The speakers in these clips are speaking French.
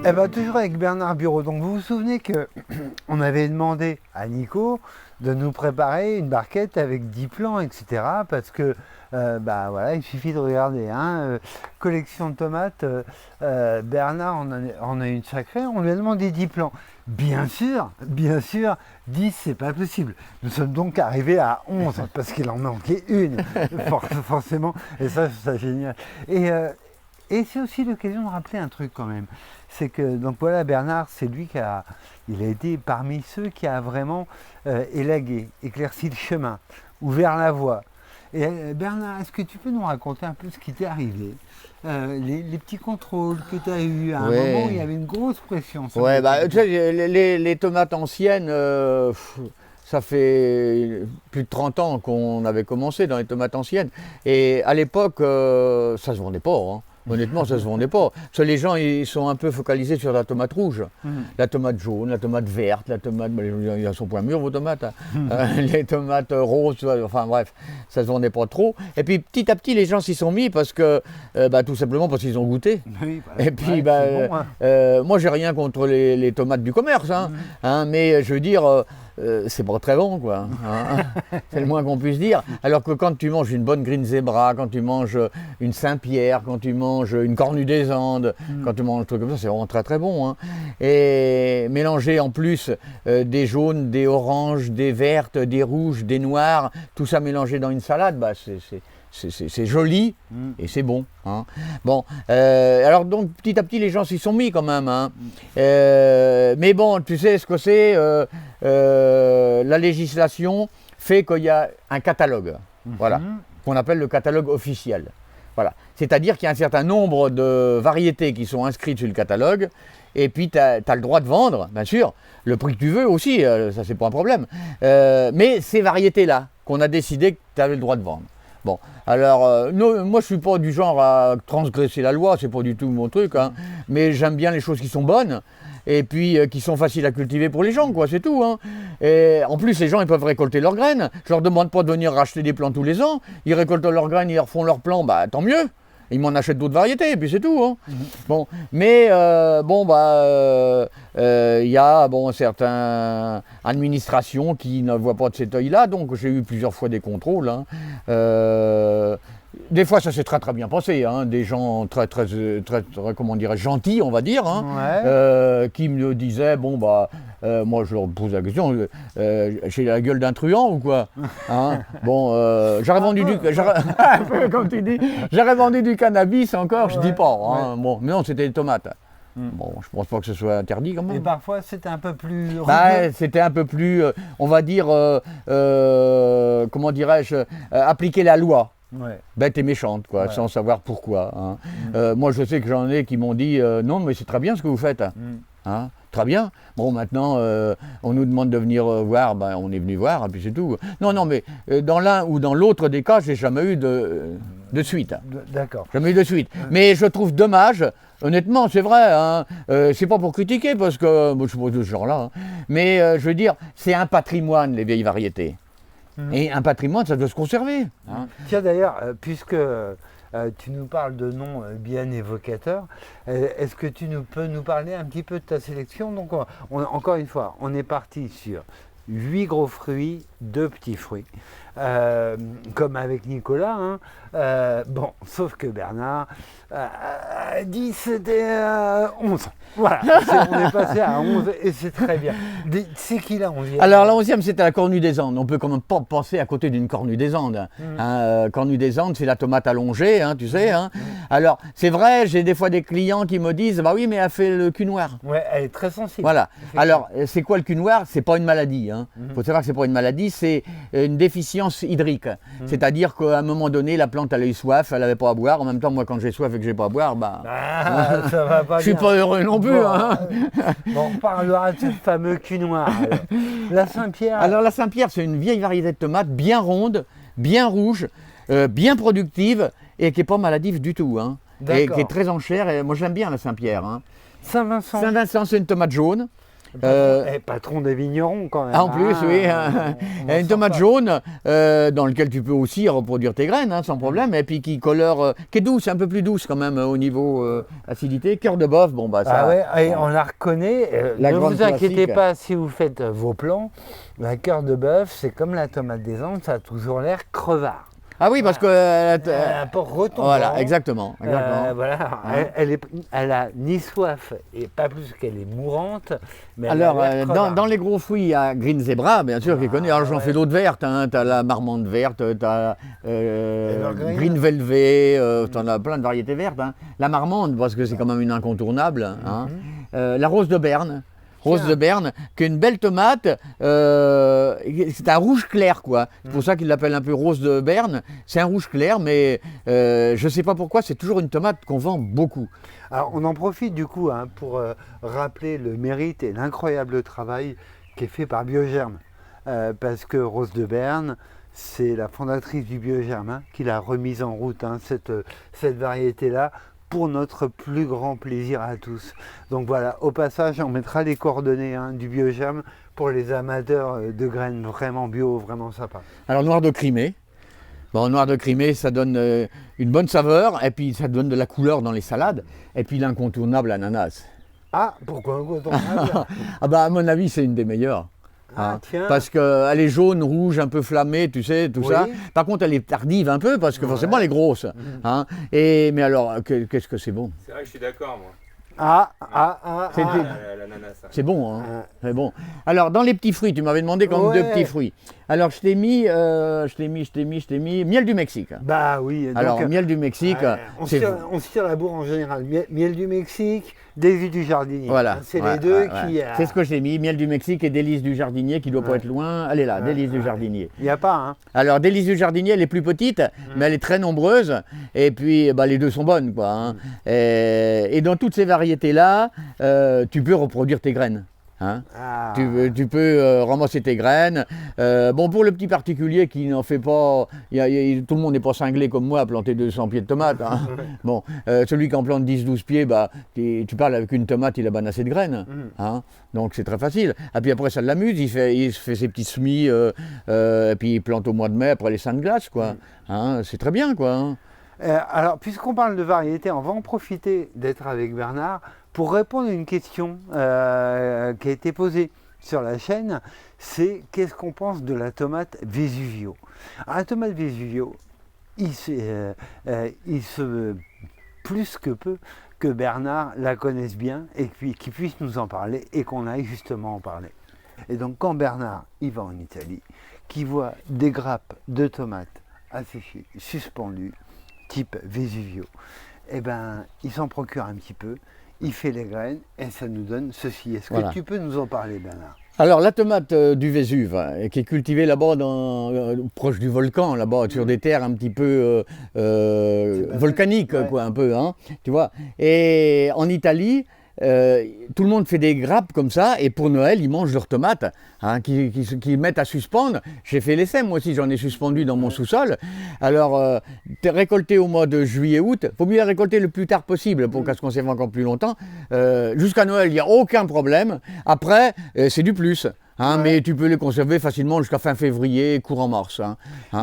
Eh ben, toujours avec Bernard Bureau. Donc vous vous souvenez que on avait demandé à Nico de nous préparer une barquette avec 10 plans, etc. Parce que bah, voilà, il suffit de regarder. Collection de tomates, Bernard en a une sacrée, on lui a demandé 10 plans. Bien sûr, 10 c'est pas possible. Nous sommes donc arrivés à 11 parce qu'il en manquait une, forcément. Et ça, c'est génial. Et c'est aussi l'occasion de rappeler un truc quand même. C'est que, donc voilà, Bernard, c'est lui il a été parmi ceux qui a vraiment élagué, éclairci le chemin, ouvert la voie. Et Bernard, est-ce que tu peux nous raconter un peu ce qui t'est arrivé, les petits contrôles que tu as eus à un moment où il y avait une grosse pression. Ouais, bah, tu sais, les tomates anciennes, ça fait plus de 30 ans qu'on avait commencé dans les tomates anciennes. Et à l'époque, ça se vendait pas, hein. Honnêtement, ça se vendait pas. Parce que les gens, ils sont un peu focalisés sur la tomate rouge. La tomate jaune, la tomate verte, la tomate... Ils sont point mûrs, vos tomates. Les tomates roses, enfin bref, ça se vendait pas trop. Et puis petit à petit, les gens s'y sont mis parce que... tout simplement parce qu'ils ont goûté. Oui, et puis, moi, j'ai rien contre les tomates du commerce. Mais je veux dire... c'est pas très bon, quoi. C'est le moins qu'on puisse dire. Alors que quand tu manges une bonne Green Zebra, quand tu manges une Saint-Pierre, quand tu manges une Cornue des Andes, quand tu manges un truc comme ça, c'est vraiment très très bon. Et mélanger en plus des jaunes, des oranges, des vertes, des rouges, des noirs, tout ça mélangé dans une salade, bah c'est joli et c'est bon. Bon, alors donc petit à petit les gens s'y sont mis quand même. Mais bon, tu sais ce que c'est, la législation fait qu'il y a un catalogue, voilà, qu'on appelle le catalogue officiel. Voilà. C'est-à-dire qu'il y a un certain nombre de variétés qui sont inscrites sur le catalogue, et puis tu as le droit de vendre, bien sûr, le prix que tu veux aussi, ça c'est pas un problème. Mais ces variétés-là, qu'on a décidé que tu avais le droit de vendre. Bon, alors, moi je suis pas du genre à transgresser la loi, c'est pas du tout mon truc, mais j'aime bien les choses qui sont bonnes, et puis qui sont faciles à cultiver pour les gens, quoi, c'est tout. Et en plus, les gens, ils peuvent récolter leurs graines. Je leur demande pas de venir racheter des plants tous les ans, ils récoltent leurs graines, ils refont leurs plants, bah tant mieux. Ils m'en achètent d'autres variétés, et puis c'est tout. Bon, mais il y a certaines administrations qui ne voient pas de cet œil-là, donc j'ai eu plusieurs fois des contrôles. Des fois, ça s'est très très bien passé, des gens très comment dirais, gentils, on va dire, qui me disaient, moi je leur pose la question, j'ai la gueule d'un truand ou quoi? J'aurais vendu comme tu dis, j'aurais vendu du cannabis encore, je dis pas. Bon, mais non, c'était des tomates. Bon, je pense pas que ce soit interdit quand même. Et parfois c'était un peu plus... C'était un peu plus, on va dire, comment dirais-je, appliquer la loi. Bête et méchante, quoi, sans savoir pourquoi. Moi, je sais que j'en ai qui m'ont dit non, mais c'est très bien ce que vous faites. Très bien. Bon, maintenant, on nous demande de venir voir, on est venu voir, et puis c'est tout. Non, mais dans l'un ou dans l'autre des cas, j'ai jamais eu de suite. D'accord. Jamais eu de suite. Mais je trouve dommage, honnêtement, c'est vrai, c'est pas pour critiquer, parce que moi, je suis pas de ce genre-là, mais je veux dire, c'est un patrimoine, les vieilles variétés. Et un patrimoine, ça doit se conserver. Tiens, d'ailleurs, puisque tu nous parles de noms bien évocateurs, est-ce que peux nous parler un petit peu de ta sélection? Donc, encore une fois, on est parti sur 8 gros fruits, 2 petits fruits, comme avec Nicolas. Sauf que Bernard a dit c'était 11. Voilà, on est passé à 11 et c'est très bien. C'est qui la 11e? Alors la 11e, c'était la Cornue des Andes. On peut quand même pas passer à côté d'une Cornue des Andes. Cornue des Andes, c'est la tomate allongée, tu sais. Alors c'est vrai, j'ai des fois des clients qui me disent, bah oui, mais elle fait le cul noir. Ouais, elle est très sensible. Voilà. Alors c'est quoi le cul noir? C'est pas une maladie. Il faut savoir que c'est pas une maladie, c'est une déficience hydrique. C'est-à-dire qu'à un moment donné, la plante elle a eu soif, elle n'avait pas à boire. En même temps, moi quand j'ai soif et que j'ai pas à boire, ça va pas. Je suis pas heureux non plus. On parlera de ce fameux cul noir. La Saint-Pierre. Alors la Saint-Pierre, c'est une vieille variété de tomates bien ronde, bien rouge, bien productive et qui n'est pas maladive du tout. Et qui est très en chair. Et moi j'aime bien la Saint-Pierre. Saint-Vincent. Saint-Vincent, c'est une tomate jaune. Patron des vignerons quand même. En plus, oui. On Une sort tomate pas. jaune dans laquelle tu peux aussi reproduire tes graines sans problème. Et puis qui colore, qui est douce, un peu plus douce quand même au niveau acidité. Cœur de bœuf, bon bah ça. Ah ouais, et on la reconnaît. La Ne grande vous inquiétez classique. pas si vous faites vos plans. La cœur de bœuf, c'est comme la tomate des Andes, ça a toujours l'air crevard. Ah oui, parce que. Elle a un peu retombant. Voilà, exactement. Voilà, Hein. elle a ni soif et pas plus qu'elle est mourante. Mais Alors, elle a l'air dans crevard. les gros fruits, il y a Green Zebra, bien sûr, qui est connu. Alors, j'en ouais. fais d'autres vertes. Hein. Tu as la marmande verte, tu as Evergreen. Green Velvet, tu en as plein de variétés vertes. Hein. La marmande, parce que c'est quand même une incontournable. Hein. La rose de Berne. Rose Tiens. de Berne, qui est une belle tomate, c'est un rouge clair quoi. C'est pour ça qu'ils l'appellent un peu rose de Berne. C'est un rouge clair, mais je ne sais pas pourquoi, c'est toujours une tomate qu'on vend beaucoup. Alors, on en profite du coup pour rappeler le mérite et l'incroyable travail qui est fait par Biogerme. Parce que Rose de Berne, c'est la fondatrice du Biogerme qui l'a remise en route, cette variété-là, pour notre plus grand plaisir à tous. Donc voilà, au passage, on mettra les coordonnées du Biogerme pour les amateurs de graines vraiment bio, vraiment sympa. Alors noir de Crimée. Bon, noir de Crimée, ça donne une bonne saveur, et puis ça donne de la couleur dans les salades, et puis l'incontournable ananas. Ah, pourquoi un coton Ah bah à mon avis, c'est une des meilleures. Ah, Hein. tiens. Parce qu'elle est jaune, rouge, un peu flammée, tu sais, tout Oui. ça. Par contre, elle est tardive un peu, parce que forcément, elle est grosse. Hein. Mais alors, qu'est-ce que c'est bon. C'est vrai que je suis d'accord, moi. C'était- L'ananas. ça. C'est bon, hein. Ah. C'est bon. Alors, dans les petits fruits, tu m'avais demandé comme deux Ouais. petits fruits. Alors, je t'ai mis miel du Mexique. Bah oui. Donc, Alors, miel du Mexique, on c'est... se tire la bourre en général. Miel du Mexique, des du jardinier. Voilà. C'est Ouais, les deux ouais, ouais. qui. C'est ce que j'ai mis, miel du Mexique et délice du jardinier qui doit pas Ouais. être loin. Elle est là, délice du jardinier. Il n'y a pas, hein. Alors, délice du jardinier, elle est plus petite, mais elle est très nombreuse. Et puis, bah, les deux sont bonnes, quoi. Hein. Et dans toutes ces variétés-là, tu peux reproduire tes graines. Hein. Ah. Tu peux ramasser tes graines. Bon, pour le petit particulier qui n'en fait pas, tout le monde n'est pas cinglé comme moi à planter 200 pieds de tomates. Hein. Bon, celui qui en plante 10-12 pieds, bah, tu parles avec une tomate, il a bien assez de graines. Hein. Donc c'est très facile. Et puis après, ça l'amuse, il se fait ses petits semis, et puis il plante au mois de mai après les seins de glace, quoi. Hein, c'est très bien, quoi. Hein. Alors, puisqu'on parle de variété, on va en profiter d'être avec Bernard pour répondre à une question qui a été posée sur la chaîne. C'est qu'est-ce qu'on pense de la tomate Vesuvio? Alors, la tomate Vesuvio, il se plus que peu que Bernard la connaisse bien et qu'il puisse nous en parler et qu'on aille justement en parler. Et donc quand Bernard il va en Italie, qu'il voit des grappes de tomates asséchées, suspendues, type Vesuvio, eh ben, il s'en procure un petit peu, il fait les graines et ça nous donne ceci. Est-ce Voilà. que tu peux nous en parler, Bernard? Alors la tomate du Vésuve, qui est cultivée là-bas, proche du volcan, là-bas, sur des terres un petit peu volcaniques, ouais. quoi, un peu, hein, tu vois. Et en Italie, tout le monde fait des grappes comme ça, et pour Noël, ils mangent leurs tomates, hein, qu'ils mettent à suspendre. J'ai fait l'essai, moi aussi, j'en ai suspendu dans mon sous-sol. Alors, récolté au mois de juillet-août, il faut mieux les récolter le plus tard possible pour qu'elles se conservent encore plus longtemps. Jusqu'à Noël, il n'y a aucun problème. Après, c'est du plus. Hein, Ouais. mais tu peux les conserver facilement jusqu'à fin février, courant mars. Hein.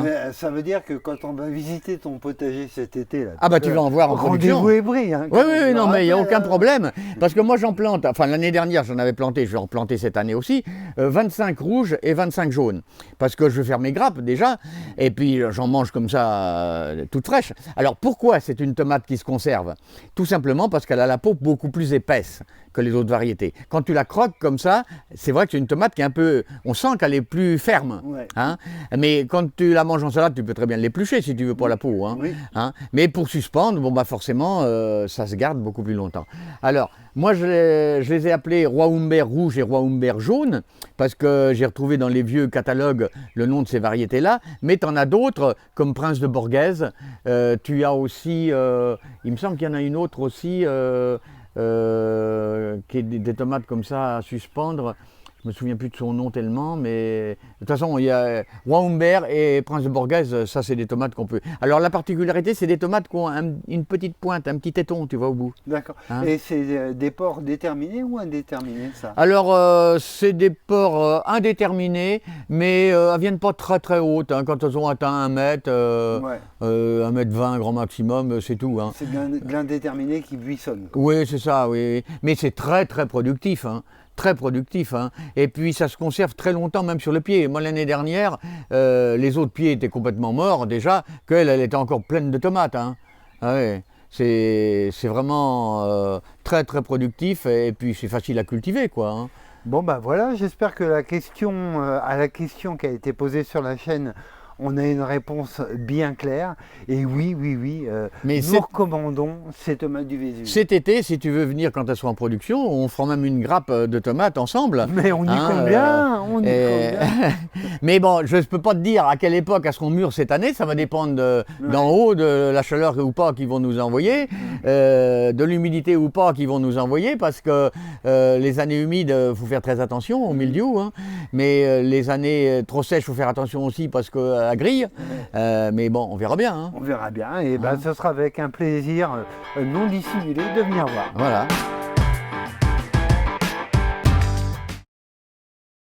Mais, ça veut dire que quand on va visiter ton potager cet été, là, Ah bah tu vas en voir en production. rendez-vous est pris. Hein, Oui, oui, non, mais il n'y a aucun problème. problème. Parce que moi, j'en plante, enfin l'année dernière, j'en avais planté, je vais en replanter cette année aussi, 25 rouges et 25 jaunes. Parce que je vais faire mes grappes déjà, et puis j'en mange comme ça, toute fraîche. Alors pourquoi c'est une tomate qui se conserve? Tout simplement parce qu'elle a la peau beaucoup plus épaisse que les autres variétés. Quand tu la croques comme ça, c'est vrai que c'est une tomate qui est un peu... On sent qu'elle est plus ferme. Ouais. Hein, mais quand tu la manges en salade, tu peux très bien l'éplucher si tu veux pas la peau. Hein, Oui. hein. Mais pour suspendre, bon bah forcément, ça se garde beaucoup plus longtemps. Alors, moi je les ai appelés Roi Humbert rouge et Roi Humbert jaune, parce que j'ai retrouvé dans les vieux catalogues le nom de ces variétés-là, mais tu en as d'autres, comme Prince de Borghese. Tu as aussi, il me semble qu'il y en a une autre aussi, qui est des tomates comme ça à suspendre. Je je me souviens plus de son nom tellement, mais de toute façon, il y a Roi Humbert et Prince de Borghese, ça c'est des tomates qu'on peut. Alors la particularité, c'est des tomates qui ont une petite pointe, un petit téton, tu vois, au bout. D'accord. Hein? Et c'est des ports déterminés ou indéterminés, ça? Alors, c'est des ports indéterminés, mais elles viennent pas très très hautes. Hein. Quand elles ont atteint 1 mètre, Ouais. 1 mètre 20 grand maximum, c'est tout. Hein. C'est de l'indéterminé qui buissonne, quoi. Oui, c'est ça, oui. Mais c'est très très productif. Hein. Très productif. Hein. Et puis ça se conserve très longtemps, même sur le pied. Moi, l'année dernière, les autres pieds étaient complètement morts déjà, qu'elle, elle était encore pleine de tomates. Hein. Ah ouais. C'est vraiment très très productif et puis c'est facile à cultiver, quoi. Hein. Bon, bah voilà, j'espère que à la question qui a été posée sur la chaîne, on a une réponse bien claire. Et oui, Mais nous recommandons ces tomates du Vésuve. cet été, si tu veux venir quand elles sont en production, on fera même une grappe de tomates ensemble. Mais on y Hein, compte bien, on y compte bien. Mais bon, je ne peux pas te dire à quelle époque elles seront mûres cette année, ça va dépendre d'en haut, de la chaleur ou pas qu'ils vont nous envoyer, de l'humidité ou pas qu'ils vont nous envoyer, parce que les années humides, il faut faire très attention au mildiou, hein. Mais les années trop sèches, il faut faire attention aussi parce que la grille. Mais bon, on verra bien. Hein. On verra bien, et ben, ce sera avec un plaisir non dissimulé de venir voir. Voilà.